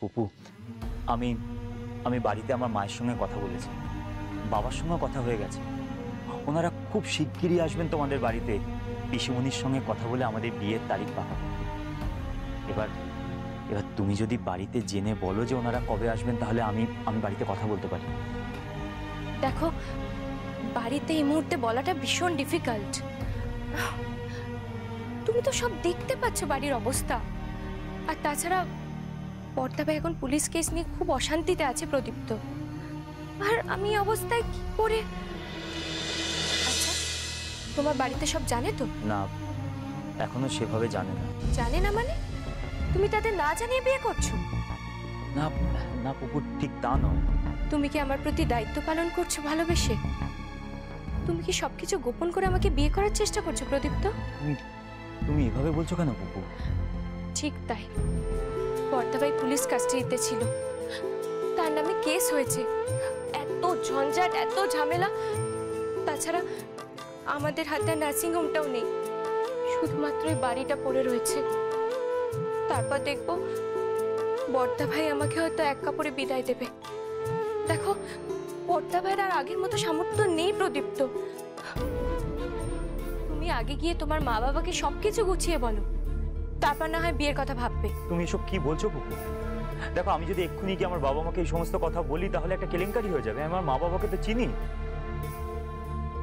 পুপু, আমি আমি বাড়িতে আমার মায়ের সঙ্গে কথা বলেছি, বাবার সঙ্গে কথা হয়ে গেছে। ওনারা খুব শিগগিরই আসবেন তোমাদের বাড়িতে, পিসিমণির সঙ্গে কথা বলে আমাদের বিয়ের তারিখ পাকাবো। এবার এবার তুমি যদি বাড়িতে জেনে বলো যে ওনারা কবে আসবেন, তাহলে আমি বাড়িতে কথা বলতে পারি। দেখো, বাড়িতে এই মুহূর্তে বলাটা ভীষণ ডিফিকাল্ট। তুমি তো সব দেখতে পাচ্ছ বাড়ির অবস্থা। আর তাছাড়া বর্তাভাই এখন পুলিশ কেস নিয়ে খুব অশান্তিতে আছে প্রদীপ্ত। আর আমি এই অবস্থায় কি করে? আচ্ছা, তোমার বাড়িতে সব জানে তো? না, এখনো সেভাবে জানে না। জানে না মানে? তুমি তাদের না জানিয়ে বিয়ে করছো? না না পুপু, ঠিক তা নয়। তুমি কি আমার প্রতি দায়িত্ব পালন করছো ভালোবেসে? তুমি কি সবকিছু গোপন করে আমাকে বিয়ে করার চেষ্টা করছো প্রদীপ্ত? তুমি এভাবে বলছো কেন পুপু? ঠিক তাই। বর্তাভাই পুলিশ কাস্টাডিতে ছিল, তার নামে কেস হয়েছে। এত ঝঞ্ঝাট, এত ঝামেলা। তাছাড়া আমাদের হাতে নার্সিং হোমটাও নেই, শুধুমাত্র এই বাড়িটা পড়ে রয়েছে। তারপর দেখবো বর্তাভাই আমাকে হয়তো এক কাপড়ে বিদায় দেবে। দেখো, বর্তাভাইয়ের আর আগের মতো সামর্থ্য নেই প্রদীপ্ত। তুমি আগে গিয়ে তোমার মা বাবাকে সবকিছু গুছিয়ে বলো, তারপর না হয় বিয়ের কথা ভাববে। তুমি এসব কি বলছো পুপু? দেখো, আমি যদি এক্ষুনি কি আমার বাবা মাকে এই সমস্ত কথা বলি, তাহলে একটা কেলেঙ্কারি হয়ে যাবে। আমার মা বাবাকে তো চিনি।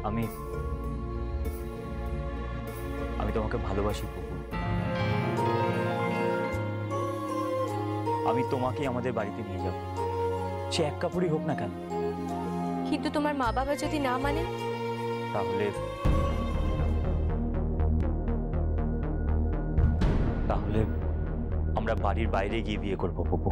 আমি আমি তোমাকে ভালোবাসি পুপু। আমি তোমাকে আমাদের বাড়িতে নিয়ে যাব, সে এক কাপড়ই হোক না কেন। কিন্তু তোমার মা বাবা যদি না মানে? তাহলে তাহলে আমরা বাড়ির বাইরে গিয়ে বিয়ে করবো পুপু।